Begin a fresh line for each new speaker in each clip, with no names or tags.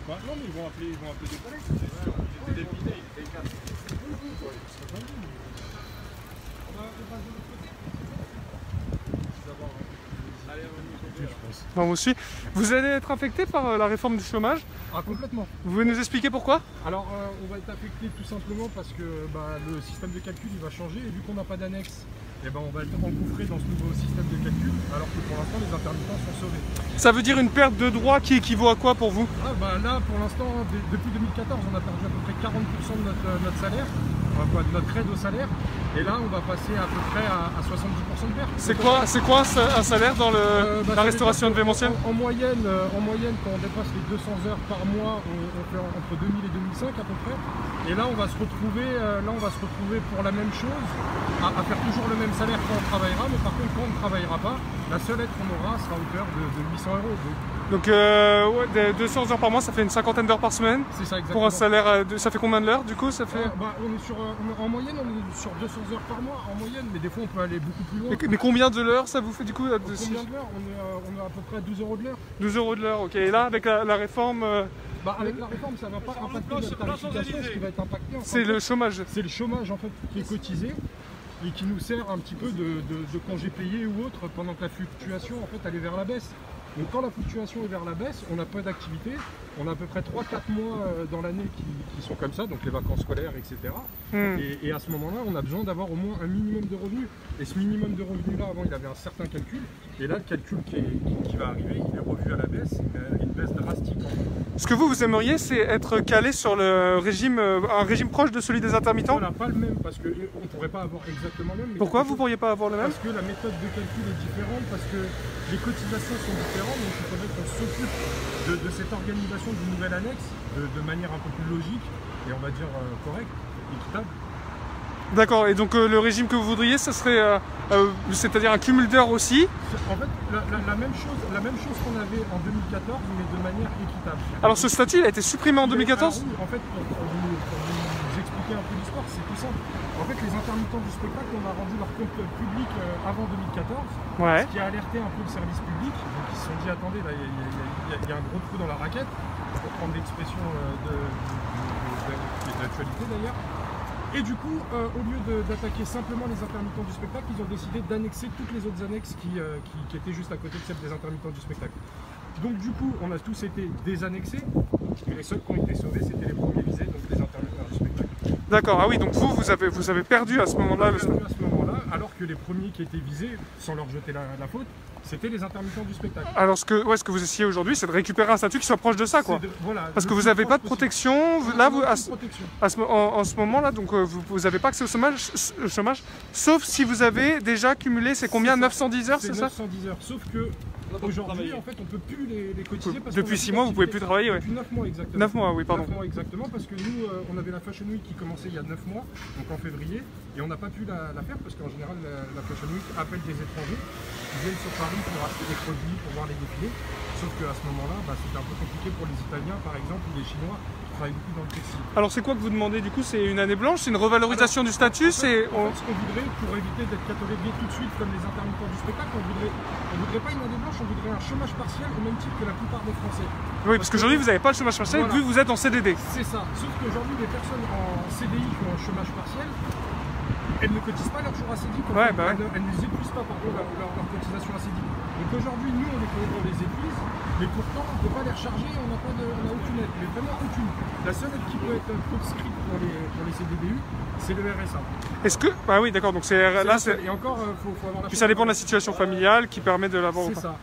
Bah, non, mais ils vont appeler des collègues. Des députés, des cadres.
Bon, moi aussi. Vous allez être affecté par la réforme du chômage?
Ah, complètement.
Vous pouvez nous expliquer pourquoi?
Alors, on va être affecté tout simplement parce que le système de calcul il va changer et vu qu'on n'a pas d'annexe, eh ben, on va être engouffré dans ce nouveau système de calcul alors que pour l'instant les intermittents sont sauvés.
Ça veut dire une perte de droits qui équivaut à quoi pour vous?
Ah, bah, là, pour l'instant, depuis 2014, on a perdu à peu près 40% de notre salaire, de notre aide au salaire. Et là, on va passer à peu près à 70% de perte.
C'est quoi un salaire dans la restauration de Vémonciel?
En moyenne, quand on dépasse les 200 heures par mois, on fait entre 2000 et 2005 à peu près. Et là, on va se retrouver pour la même chose, à faire toujours le même salaire quand on travaillera. Mais par contre, quand on ne travaillera pas, la seule aide qu'on aura sera à hauteur de 800 euros.
Donc ouais, 200 heures par mois, ça fait une cinquantaine d'heures par semaine.
C'est ça, exactement.
Pour un salaire, ça fait combien de l'heure du coup ça fait...
En moyenne, on est sur 200 heures par mois, en moyenne, mais des fois on peut aller beaucoup plus loin.
Mais combien de l'heure ça vous fait du coup?
Combien de l'heure? On est à peu près à 12 euros de l'heure.
12 euros de l'heure, ok. Et là, avec la réforme...
Avec la réforme, ça ne va pas impacter notre tarification, ce qui va être impacté.
C'est le chômage.
C'est le chômage en fait qui est cotisé et qui nous sert un petit peu de congé payé ou autre pendant que la fluctuation en fait elle est vers la baisse. Donc quand la fluctuation est vers la baisse, on n'a pas d'activité, on a à peu près 3-4 mois dans l'année qui sont comme ça, donc les vacances scolaires, etc. Et à ce moment-là, on a besoin d'avoir au moins un minimum de revenus. Et ce minimum de revenus-là, avant, il avait un certain calcul. Et là, le calcul qui va arriver, il est revu à la baisse, une baisse drastique.
Ce que vous aimeriez, c'est être calé sur le régime, un régime proche de celui des intermittents?
Voilà, pas le même, parce qu'on ne pourrait pas avoir exactement le même.
Pourquoi vous ne pourriez pas avoir le même?
Parce que la méthode de calcul est différente, parce que les cotisations sont différentes, donc il faudrait qu'on s'occupe de cette organisation d'une nouvelle annexe de manière un peu plus logique et on va dire correcte, équitable.
D'accord, et donc le régime que vous voudriez, ce serait c'est-à-dire un cumul d'heures aussi?
En fait, la même chose qu'on avait en 2014, mais de manière équitable.
Alors ce statut, il a été supprimé en 2014?
Oui, en fait, pour vous expliquer un peu l'histoire, c'est tout simple. En fait, les intermittents du spectacle, on a rendu leur compte public avant 2014,
ouais.
Ce qui a alerté un peu le service public. Donc ils se sont dit, attendez, là, il y a un gros trou dans la raquette, pour prendre l'expression de l'actualité d'ailleurs. Et du coup, au lieu d'attaquer simplement les intermittents du spectacle, ils ont décidé d'annexer toutes les autres annexes qui étaient juste à côté de celles des intermittents du spectacle. Donc du coup, on a tous été désannexés, et les seuls qui ont été sauvés, c'était les premiers visés, donc les intermittents du spectacle.
D'accord, ah oui, donc vous avez perdu à ce moment-là.
Alors que les premiers qui étaient visés, sans leur jeter la faute, c'était les intermittents du spectacle.
Alors ce que vous essayez aujourd'hui, c'est de récupérer un statut qui soit proche de ça, quoi.
Voilà,
parce que vous n'avez pas de protection. Là, en ce moment-là, donc vous n'avez pas accès au chômage, sauf si vous avez déjà cumulé, c'est combien, 910 heures, c'est ça?
910 heures, sauf que aujourd'hui, en fait, on ne peut plus les cotiser. Parce
depuis 6 mois, vous ne pouvez plus travailler, ouais.
Depuis 9 mois exactement.
9 mois, oui, pardon.
9 mois exactement, parce que nous, on avait la Fashion Week qui commençait il y a 9 mois, donc en février, et on n'a pas pu la faire parce qu'en général, la Fashion Week appelle des étrangers qui viennent sur Paris pour acheter des produits, pour voir les défilés. Sauf qu'à ce moment-là, c'était un peu compliqué pour les Italiens, par exemple, ou les Chinois qui travaillent beaucoup dans le textile.
Alors c'est quoi que vous demandez du coup? C'est une année blanche? C'est une revalorisation du statut?
En fait, ce qu'on voudrait, pour éviter d'être catalogué tout de suite comme les intermittents du spectacle, on voudrait pas une année blanche, on voudrait un chômage partiel au même type que la plupart des Français.
Oui, parce qu'aujourd'hui vous n'avez pas le chômage partiel, vu que vous êtes en CDD.
C'est ça, sauf qu'aujourd'hui les personnes en CDI qui ont un chômage partiel, elles ne cotisent pas leur jour à CDI, elles ne épuisent pas leur cotisation à CDI. Donc aujourd'hui, nous on les épuise, mais pourtant on ne peut pas les recharger, on n'a aucune aide, mais vraiment aucune. La seule aide qui peut être proscrite pour les CDDU, c'est le RSA.
Est-ce que... Ah oui, d'accord, donc c'est... Là,
et encore, faut avoir la...
Puis ça dépend de la situation familiale qui permet de l'avoir.
C'est ça.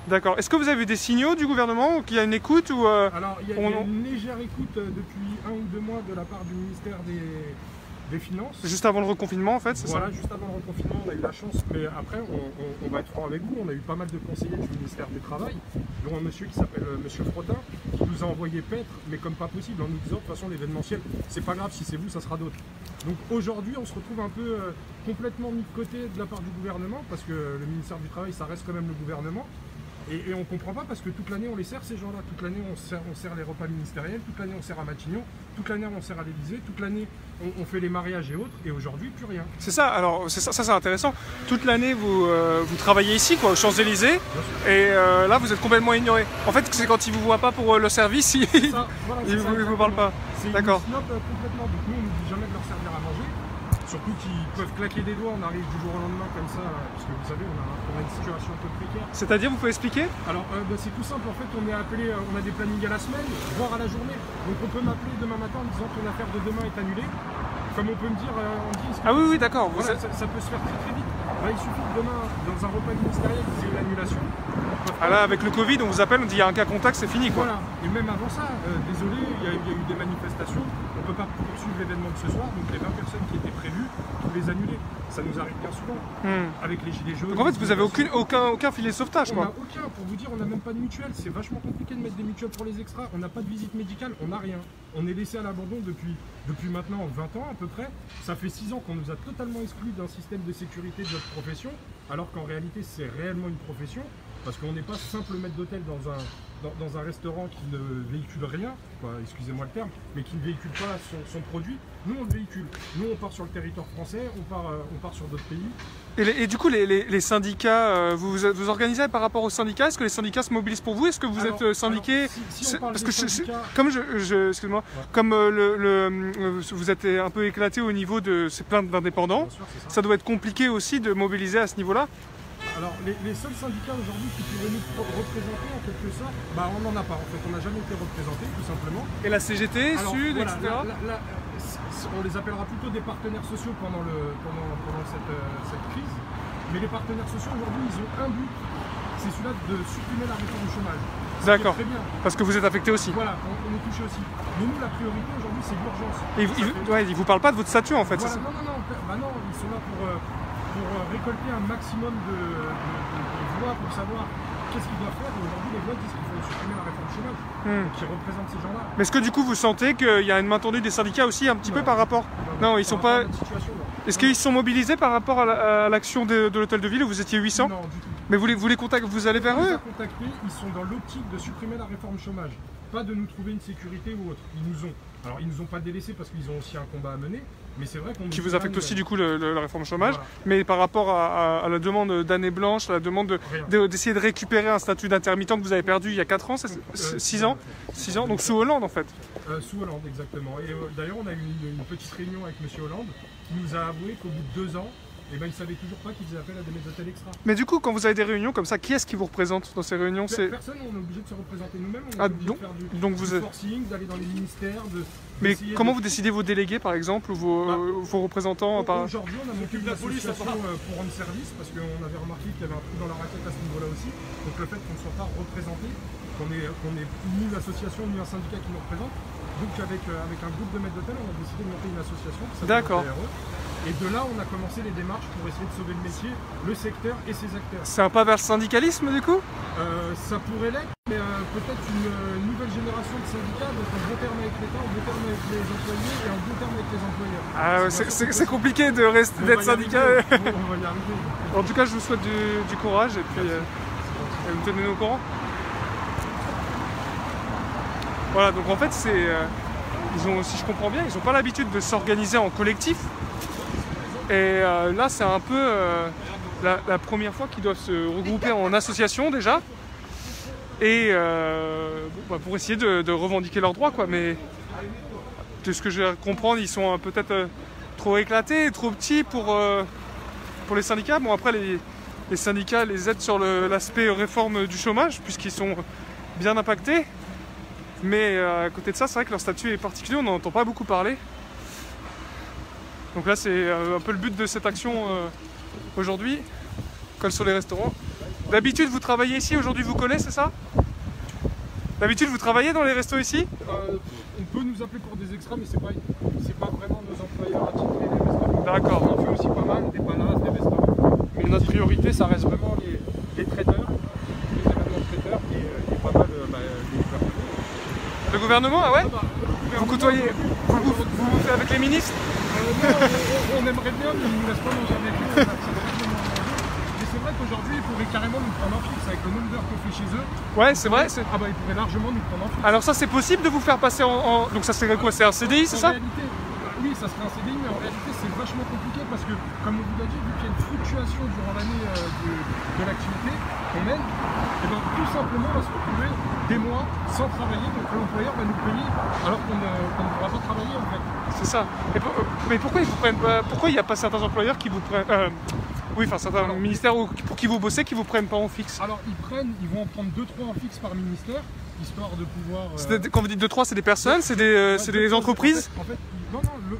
D'accord. Est-ce que vous avez eu des signaux du gouvernement, qu'il y a une écoute ou
Alors, il y a une légère écoute depuis 1 ou 2 mois de la part du ministère des Finances.
Juste avant le reconfinement en fait, c'est ça?
Voilà, juste avant le reconfinement, on a eu la chance, mais après, on va être franc avec vous, on a eu pas mal de conseillers du ministère du Travail, dont un monsieur qui s'appelle Monsieur Frotin, qui nous a envoyé paître, mais comme pas possible, en nous disant de toute façon l'événementiel, c'est pas grave, si c'est vous, ça sera d'autres. Donc aujourd'hui, on se retrouve un peu complètement mis de côté de la part du gouvernement, parce que le ministère du Travail, ça reste quand même le gouvernement. Et on comprend pas parce que toute l'année on les sert ces gens-là, toute l'année on sert les repas ministériels, toute l'année on sert à Matignon, toute l'année on sert à l'Élysée, toute l'année on fait les mariages et autres, et aujourd'hui plus rien.
C'est ça, alors ça c'est intéressant. Toute l'année vous travaillez ici quoi, aux Champs-Élysées, et là vous êtes complètement ignoré. En fait c'est quand ils vous voient pas pour le service, ils vous parlent pas. D'accord.
C'est une snob complètement, donc nous on nous dit jamais de leur servir à manger. Surtout qu'ils peuvent claquer des doigts, on arrive du jour au lendemain comme ça, parce que vous savez, on a une situation un peu précaire.
C'est-à-dire, vous pouvez expliquer?
Alors, c'est tout simple, en fait, on est appelé, on a des plannings à la semaine, voire à la journée. Donc on peut m'appeler demain matin en disant que ton affaire de demain est annulée. Comme on peut me dire, on dit...
Ah oui, d'accord.
Voilà, ça peut se faire très vite. Là, il suffit que demain, dans un repas ministériel, vous ayez une annulation.
Ah là, avec le Covid, on vous appelle, on dit il y a un cas contact, c'est fini quoi.
Voilà, et même avant ça, désolé, il y a eu des manifestations, on ne peut pas poursuivre l'événement de ce soir, donc les 20 personnes qui étaient prévues, vous les annuler. Ça nous arrive bien souvent, avec les gilets jaunes.
Donc en fait, vous avez aucun filet de sauvetage quoi.
On n'a aucun, pour vous dire, on n'a même pas de mutuelle, c'est vachement compliqué de mettre des mutuelles pour les extras, on n'a pas de visite médicale, on n'a rien. On est laissé à l'abandon depuis maintenant 20 ans à peu près. Ça fait 6 ans qu'on nous a totalement exclus d'un système de sécurité de notre profession, alors qu'en réalité c'est réellement une profession. Parce qu'on n'est pas simple maître d'hôtel dans un restaurant qui ne véhicule rien, excusez-moi le terme, mais qui ne véhicule pas son produit. Nous, on le véhicule. Nous, on part sur le territoire français, on part sur d'autres pays.
Et du coup, les syndicats, vous organisez par rapport aux syndicats? Est-ce que les syndicats se mobilisent pour vous? Est-ce que vous êtes syndiqué?
Si on parle des syndicats...
Comme excuse-moi, comme vous êtes un peu éclaté au niveau de ces plaintes d'indépendants, ça doit être compliqué aussi de mobiliser à ce niveau-là?
Alors, les seuls syndicats aujourd'hui qui pourraient nous représenter en quelque sorte, on n'en a pas en fait, on n'a jamais été représenté tout simplement.
Et la CGT, alors, Sud,
voilà,
etc.
On les appellera plutôt des partenaires sociaux pendant cette crise, mais les partenaires sociaux aujourd'hui ils ont un but, c'est celui-là de supprimer la réforme du chômage.
D'accord, parce que vous êtes affecté aussi.
Voilà, on est touché aussi. Mais nous la priorité aujourd'hui c'est l'urgence.
Et ils vous parlent pas de votre statut en fait,
voilà,
c'est ça?
Non, ils sont là pour récolter un maximum de voix pour savoir qu'est-ce qu'ils doivent faire. Et aujourd'hui, les voix disent qu'il faut supprimer la réforme du chômage, qui représente ces gens-là.
Mais est-ce que du coup, vous sentez qu'il y a une main tendue des syndicats aussi un petit peu par rapport? Non, ils sont pas... Est-ce qu'ils sont mobilisés par rapport à l'action de l'hôtel de ville où vous étiez 800?
Non, du tout.
Mais vous les contactez, vous allez vers eux?
On les a contactés, ils sont dans l'optique de supprimer la réforme chômage. Pas de nous trouver une sécurité ou autre. Ils nous ont pas délaissés parce qu'ils ont aussi un combat à mener. Mais c'est vrai qu'on
qui vous affecte aussi du coup la réforme chômage, voilà. Mais par rapport à la demande d'année blanche, à la demande d'essayer de récupérer un statut d'intermittent que vous avez perdu il y a 4 ans, 6 ans, donc sous Hollande en fait.
Sous Hollande exactement. Et d'ailleurs on a eu une petite réunion avec M. Hollande qui nous a avoué qu'au bout de 2 ans, ils ne savaient toujours pas qu'ils faisaient appel à des maîtres d'hôtel extra.
Mais du coup, quand vous avez des réunions comme ça, qui est-ce qui vous représente dans ces réunions?
Personne, on est obligé de se représenter nous-mêmes, on est obligé de faire du forcing, d'aller dans les ministères.
Mais comment vous décidez vos délégués par exemple, ou vos représentants?
Aujourd'hui, on a monté une association pour rendre service, parce qu'on avait remarqué qu'il y avait un trou dans la raquette à ce niveau-là aussi. Donc le fait qu'on ne soit pas représenté, qu'on ait ni une association ni un syndicat qui nous représente. Donc avec un groupe de maîtres d'hôtel, on a décidé de monter une association.
D'accord.
Et de là, on a commencé les démarches pour essayer de sauver le métier, le secteur et ses acteurs.
C'est un pas vers le syndicalisme du coup?
Ça pourrait l'être, mais peut-être une nouvelle génération de syndicats, donc en bon terme avec l'État, en bon terme avec les employés et en bon terme avec les employeurs.
Ah, c'est compliqué d'être syndicat.
On va y arriver.
En tout cas, je vous souhaite du courage et puis vous tenez au courant. Voilà, donc en fait, si je comprends bien, ils n'ont pas l'habitude de s'organiser en collectif. Et là, c'est un peu la première fois qu'ils doivent se regrouper en association déjà. Et pour essayer de revendiquer leurs droits, quoi. Mais de ce que je vais comprendre, ils sont peut-être trop éclatés, trop petits pour les syndicats. Bon, après, les syndicats les aident sur l'aspect réforme du chômage, puisqu'ils sont bien impactés. Mais à côté de ça, c'est vrai que leur statut est particulier, on n'en entend pas beaucoup parler. Donc là, c'est un peu le but de cette action aujourd'hui, colle sur les restaurants. D'habitude, vous travaillez ici, aujourd'hui vous collez, c'est ça? D'habitude, vous travaillez dans les restos ici?
On peut nous appeler pour des extras, mais c'est pas vraiment nos employeurs attitrés, les restaurants.
D'accord.
On fait aussi pas mal, des palaces, des restaurants. Mais notre priorité, ça reste vraiment les traiteurs, les événements de traiteurs et pas mal les gouvernements.
Le gouvernement, ah ouais? Vous côtoyez, vous faites avec les ministres?
Non, on aimerait bien, mais ils ne nous laissent pas manger avec eux. Mais c'est vrai qu'au qu'aujourd'hui, ils pourraient carrément nous prendre en fixe avec le nombre d'heures qu'on fait chez eux.
Ouais, c'est vrai.
Ah bah, ils pourraient largement nous prendre en fixe.
Alors ça, c'est possible de vous faire passer Donc ça serait quoi? C'est un CDI, c'est ça?
réalité, oui, ça serait un CDI, mais en réalité, c'est vachement compliqué parce que, comme on vous l'a dit, vu qu'il y a une fluctuation durant l'année de l'activité qu'on mène, et ben, tout simplement, on va se retrouver des mois sans travailler, donc l'employeur va nous payer alors qu'on ne pourra pas travailler en fait.
C'est ça. Mais pourquoi ils vous prennent pas... Pourquoi il n'y a pas certains employeurs qui vous prennent... Oui, enfin certains ministères pour qui vous bossez qui vous prennent pas en fixe?
Alors ils vont en prendre 2-3 en fixe par ministère, histoire de pouvoir...
Quand vous dites 2-3, c'est des personnes, c'est des entreprises?
En fait, non, le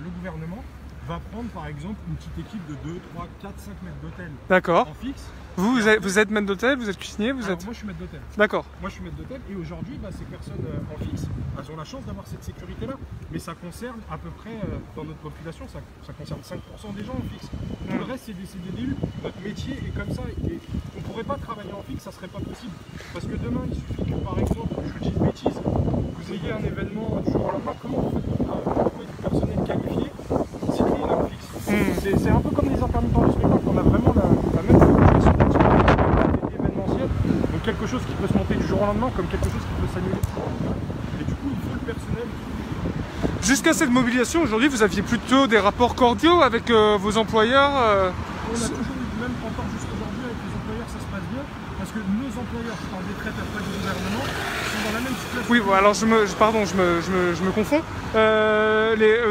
gouvernement va prendre par exemple une petite équipe de 2, 3, 4, 5 maîtres d'hôtel
D'accord.
en fixe.
Vous êtes maître d'hôtel, vous êtes cuisinier,
Moi je suis maître d'hôtel.
D'accord.
Moi je suis maître d'hôtel et aujourd'hui ces personnes en fixe, elles ont la chance d'avoir cette sécurité là. Mais ça concerne à peu près, dans notre population, ça concerne 5% des gens en fixe. Tout le reste c'est des CDDU. Notre métier est comme ça et on ne pourrait pas travailler en fixe, ça serait pas possible. Parce que demain il suffit que par exemple, je vous dis une bêtise, vous ayez un événement du jour au lendemain, comment vous faites pour trouver du personnel qualifié si tout le monde est en fixe? C'est un peu comme les intermittents du spectacle, on a vraiment la même situation d'activité événementielle, donc quelque chose qui peut se monter du jour au lendemain comme quelque chose qui peut s'annuler. Et du coup, il faut le personnel.
Jusqu'à cette mobilisation, aujourd'hui, vous aviez plutôt des rapports cordiaux avec vos employeurs
On a toujours eu, même encore jusqu'aujourd'hui, avec les employeurs, ça se passe bien, parce que nos employeurs qui sont en décrète après du gouvernement sont dans la même situation.
Oui, bon, alors je me confonds.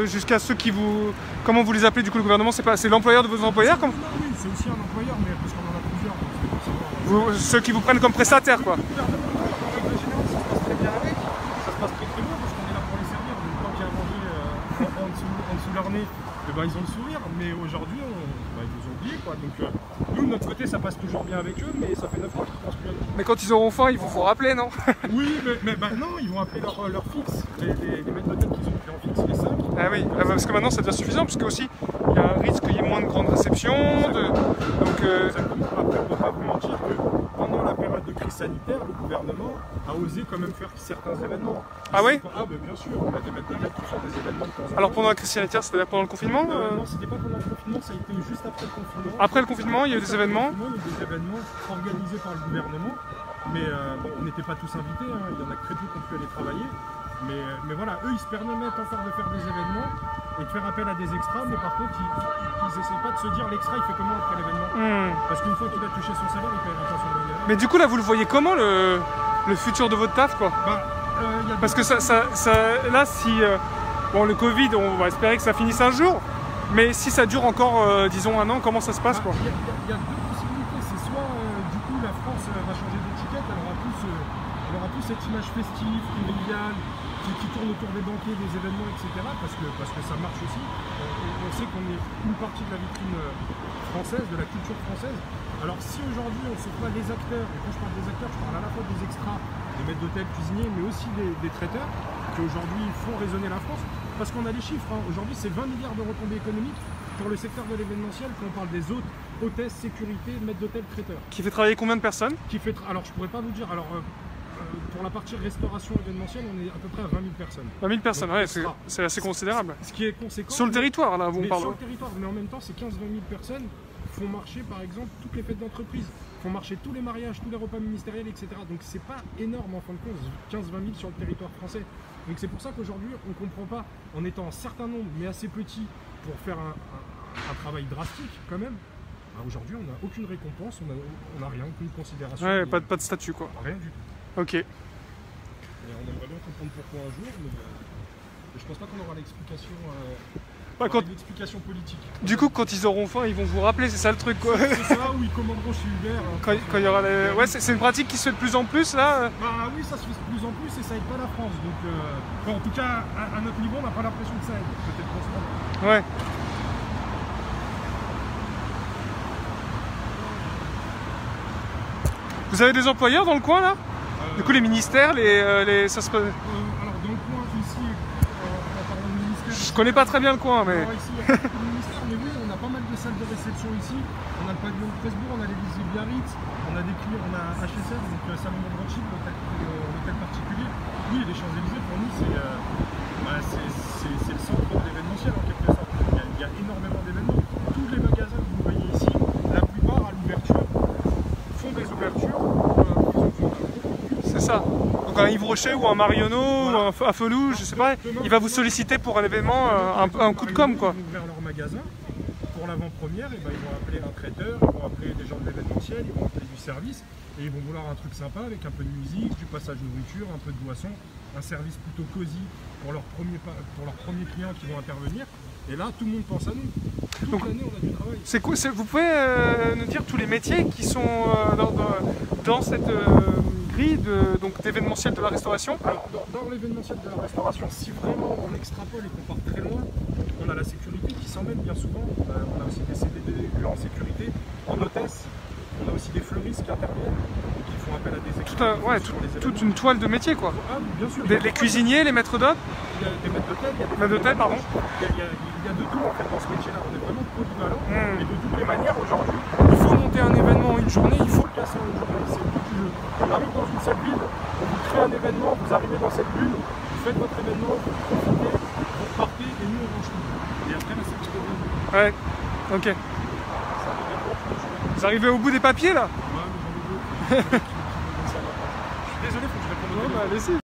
Jusqu'à ceux qui vous... Comment vous les appelez du coup le gouvernement? C'est l'employeur de vos employeurs
Non, oui, c'est aussi un employeur, mais parce qu'on en a plusieurs. Donc c'est pour savoir.
Ceux qui vous prennent comme prestataires, quoi.
Le gouvernement, en règle générale, ça se passe très bien avec. Ça se passe très très bien parce qu'on est là pour les servir. Donc quand il y a à manger en dessous de leur nez, ils ont le sourire. Mais aujourd'hui, ils nous ont oubliés, quoi. Donc nous, de notre côté, ça passe toujours bien avec eux, mais ça fait 9 mois qu'ils ne pensent plus à nous.
Mais quand ils auront faim, ils vous feront rappeler, non?
Oui, mais non, ils vont appeler leur fixe. Les maîtres d'hôtel qu'ils ont pris en fixe, les 5.
Ah oui, parce que maintenant ça devient suffisant, parce que aussi il y a un risque qu'il y ait moins de grandes réceptions.
Exactement. Après, on ne peut pas vous mentir que pendant la période de crise sanitaire, le gouvernement a osé quand même faire certains événements.
Ah oui?
Ah bien sûr, on a des maîtres d'hôtel qui font des événements de temps en temps.
Alors pendant la crise sanitaire, c'est-à-dire pendant le confinement?
Non, c'était pas pendant le confinement, ça a été juste après le confinement.
Après le confinement, il y a eu des événements?
Il y a eu des événements organisés par le gouvernement, mais on n'était pas tous invités, hein. Il y en a très peu qui ont pu aller travailler. Mais voilà, eux ils se permettent encore de faire des événements et de faire appel à des extras, mais par contre ils essaient pas de se dire l'extra il fait comment après l'événement. Parce qu'une fois qu'il a touché son salaire, il paiera pas son loyer.
Mais du coup là vous le voyez comment le futur de votre taf, quoi? Parce que là si bon le Covid, on va espérer que ça finisse un jour, mais si ça dure encore disons un an, comment ça se passe, quoi?
Il y a deux possibilités, c'est soit du coup la France va changer d'étiquette, elle aura plus cette image festive, conviviale, qui tourne autour des banquets, des événements, etc. Parce que ça marche aussi. On sait qu'on est une partie de la vitrine française, de la culture française. Alors si aujourd'hui on ne sait pas les acteurs, et quand je parle des acteurs, je parle à la fois des extras, des maîtres d'hôtel, cuisiniers, mais aussi des traiteurs, qui aujourd'hui font résonner la France. Parce qu'on a les chiffres, hein. Aujourd'hui c'est 20 milliards de retombées économiques pour le secteur de l'événementiel, quand on parle des hôtes, hôtesses, sécurité, maîtres d'hôtel, traiteurs.
Qui fait travailler combien de personnes?
Alors je pourrais pas vous dire, pour la partie restauration événementielle, on est à peu près à 20 000 personnes.
20 000 personnes,
donc,
ouais, c'est assez considérable.
Ce qui est conséquent.
Sur le territoire, là, on parle.
Sur le territoire, mais en même temps, ces 15-20 000 personnes font marcher, par exemple, toutes les fêtes d'entreprise, font marcher tous les mariages, tous les repas ministériels, etc. Donc c'est pas énorme en fin de compte, 15-20 000 sur le territoire français. Donc c'est pour ça qu'aujourd'hui, on ne comprend pas, en étant un certain nombre, mais assez petit, pour faire un travail drastique quand même. Aujourd'hui, on n'a aucune récompense, on n'a rien, aucune considération.
Ouais, pas de statut, quoi.
Rien du tout.
Ok.
Et on aimerait bien comprendre pourquoi un jour, mais je pense pas qu'on aura l'explication l'explication politique.
Du coup, quand ils auront faim, ils vont vous rappeler, c'est ça le truc, quoi.
C'est ça, ou ils commanderont chez Uber.
Quand il y aura les... Ouais, c'est une pratique qui se fait de plus en plus, là.
Oui, ça se fait de plus en plus et ça aide pas la France. Donc, en tout cas, à notre niveau, on n'a pas l'impression que ça aide. Peut-être qu'on se trompe.
Ouais. Vous avez des employeurs dans le coin, là? Du coup, les ministères, ça se passe...
Alors, dans le coin, ici, en parlant de ministère...
Je connais pas très bien le coin, mais...
Alors, ici, il y a beaucoup de ministères, mais oui, on a pas mal de salles de réception ici. On a le pavillon de Presbourg, on a l'Élysée Biarritz, on a des clients, on a HSF, donc Salomon de Rothschild, l'hôtel particulier. Oui, les Champs-Élysées, pour nous, c'est le centre de l'événementiel, en quelque sorte. Il y a énormément d'événements. Tous les magasins que vous voyez ici
ça. Donc un Yves Rocher ou un Marionneau ou un Felou, je sais pas, il va vous solliciter pour un événement, un coup de com', quoi.
Ils vont ouvrir leur magasin. Pour l'avant-première, ils vont appeler un traiteur, ils vont appeler des gens de l'événementiel, ils vont appeler du service et ils vont vouloir un truc sympa avec un peu de musique, du passage nourriture, un peu de boisson, un service plutôt cosy pour leurs premiers clients qui vont intervenir. Et là, tout le monde pense à nous. Toute l'année, on a du travail.
C'est quoi, vous pouvez nous dire tous les métiers qui sont dans cette grille d'événementiel de la restauration?
Alors, dans l'événementiel de la restauration, si vraiment on extrapole et qu'on part très loin, on a la sécurité qui s'emmène bien souvent. On a aussi des CDD en sécurité, en hôtesse. On a aussi des fleuristes qui interviennent, qui font appel à des équipes.
Toute une toile de métier, quoi.
Ah, bien sûr.
Les cuisiniers, les maîtres d'hôtes.
Il y a des maîtres d'hôtel, il y a des
maîtres d'hôtel, pardon.
Il y a de tout en fait dans ce métier-là. On est vraiment polyvalent. Et de toutes les manières, aujourd'hui, il faut monter un événement une journée, il faut le casser en une journée. C'est le but du jeu. On arrive dans une seule ville, on vous crée un événement, vous arrivez dans cette bulle, vous faites votre événement, vous profitez, vous repartez et nous on range tout. Et après, là, c'est le petit revenu.
Ouais, ok. Vous arrivez au bout des papiers là?
Ouais, mais j'en ai deux. Je suis désolé, faut que je réponde au téléphone.
Allez-y.